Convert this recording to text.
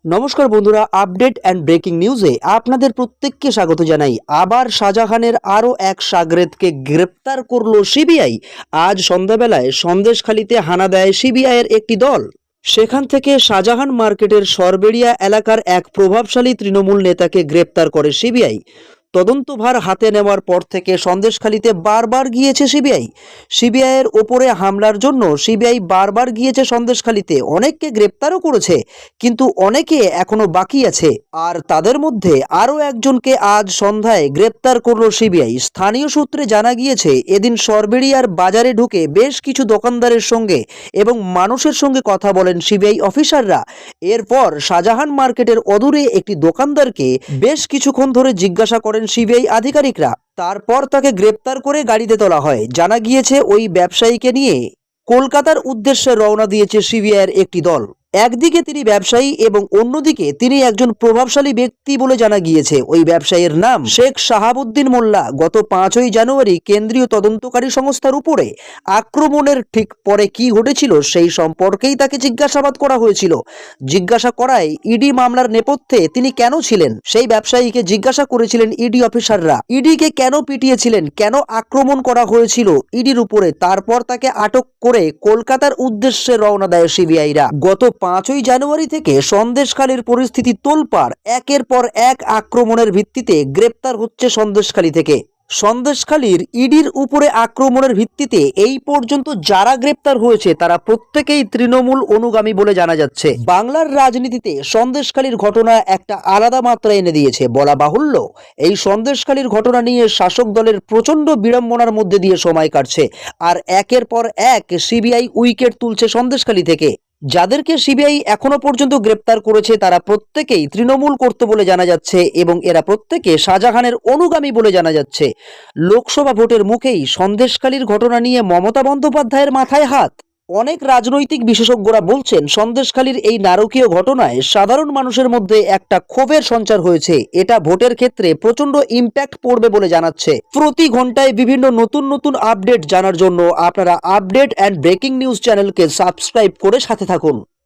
নমস্কার বন্ধুরা, update and breaking নিউজে আপনাদের প্রত্যেককে স্বাগত জানাই। আবার শাহজাহানের আরও এক শাগরেদকে গ্রেপ্তার করলো সিবিআই। আজ সন্ধ্যাবেলায় সন্দেশখালীতে হানা দেয় সিবিআইয়ের একটি দল। সেখান থেকে শাহজাহান মার্কেটের সরবেড়িয়া এলাকার এক প্রভাবশালী তৃণমূল নেতাকে গ্রেপ্তার করে সিবিআই। তদন্তভার হাতে নেওয়ার পর থেকে সন্দেশখালীতে বারবার গিয়েছে সিবিআই। সিবিআইয়ের ওপরে হামলার জন্য সিবিআই বারবার গিয়েছে সন্দেশখালীতে, অনেককে গ্রেপ্তারও করেছে, কিন্তু অনেকে এখনো বাকি আছে। আর তাদের মধ্যে আরও একজনকে আজ সন্ধ্যায় গ্রেপ্তার করলো সিবিআই। স্থানীয় সূত্রে জানা গিয়েছে, এদিন সরবেড়িয়ার বাজারে ঢুকে বেশ কিছু দোকানদারের সঙ্গে এবং মানুষের সঙ্গে কথা বলেন সিবিআই অফিসাররা। এরপর শাহজাহান মার্কেটের অদূরে একটি দোকানদারকে বেশ কিছুক্ষণ ধরে জিজ্ঞাসা করেন সিবিআই আধিকারিকরা। তারপর তাকে গ্রেপ্তার করে গাড়িতে তোলা হয়। জানা গিয়েছে, ওই ব্যবসায়ীকে নিয়ে কলকাতার উদ্দেশ্যে রওনা দিয়েছে সিবিআইয়ের একটি দল। একদিকে তিনি ব্যবসায়ী এবং অন্যদিকে তিনি একজন প্রভাবশালী ব্যক্তি বলে জানা গিয়েছে। ওই ব্যবসায়ীর নাম শেখ শাহাবুদ্দিন মোল্লা। গত 5ই জানুয়ারি কেন্দ্রীয় তদন্তকারী সংস্থার উপরে আক্রমণের ঠিক পরে কি ঘটেছিল সেই সম্পর্কেই তাকে জিজ্ঞাসাবাদ করা হয়েছিল। জিজ্ঞাসা করায় ইডি মামলার নেপথ্যে তিনি কেন ছিলেন সেই ব্যবসায়ীকে জিজ্ঞাসা করেছিলেন ইডি অফিসাররা। ইডিকে কেন পিটিয়েছিলেন, কেন আক্রমণ করা হয়েছিল ইডির উপরে, তারপর তাকে আটক করে কলকাতার উদ্দেশ্যে রওনা দেয় সিবিআইরা। গত 5ই জানুয়ারি থেকে সন্দেশখালীর পরিস্থিতি তোলপাড়। একের পর এক আক্রমণের ভিত্তিতে গ্রেপ্তার হচ্ছে সন্দেশখালী থেকে। সন্দেশখালীর ইডির উপরে আক্রমণের ভিত্তিতে এই পর্যন্ত যারা গ্রেপ্তার হয়েছে তারা প্রত্যেকেই তৃণমূল অনুগামী বলে জানা যাচ্ছে। বাংলার রাজনীতিতে সন্দেশখালীর ঘটনা একটা আলাদা মাত্রা এনে দিয়েছে বলা বাহুল্য। এই সন্দেশখালীর ঘটনা নিয়ে শাসক দলের প্রচন্ড বিড়ম্বনার মধ্যে দিয়ে সময় কাটছে, আর একের পর এক সিবিআই উইকেট তুলছে সন্দেশখালী থেকে। যাদেরকে সিবিআই এখনো পর্যন্ত গ্রেপ্তার করেছে তারা প্রত্যেকেই তৃণমূল করত বলে জানা যাচ্ছে এবং এরা প্রত্যেকে শাহজাহানের অনুগামী বলে জানা যাচ্ছে। লোকসভা ভোটের মুখেই সন্দেশখালীর ঘটনা নিয়ে মমতা বন্দ্যোপাধ্যায়ের মাথায় হাত। অনেক রাজনৈতিক বিশেষজ্ঞরা বলছেন, সন্দেশখালীর এই নারকীয় ঘটনায় সাধারণ মানুষের মধ্যে একটা ক্ষোভের সঞ্চার হয়েছে। এটা ভোটের ক্ষেত্রে প্রচন্ড ইম্প্যাক্ট পড়বে বলে জানাচ্ছে। প্রতি ঘন্টায় বিভিন্ন নতুন নতুন আপডেট জানার জন্য আপনারা আপডেট অ্যান্ড ব্রেকিং নিউজ চ্যানেলকে সাবস্ক্রাইব করে সাথে থাকুন।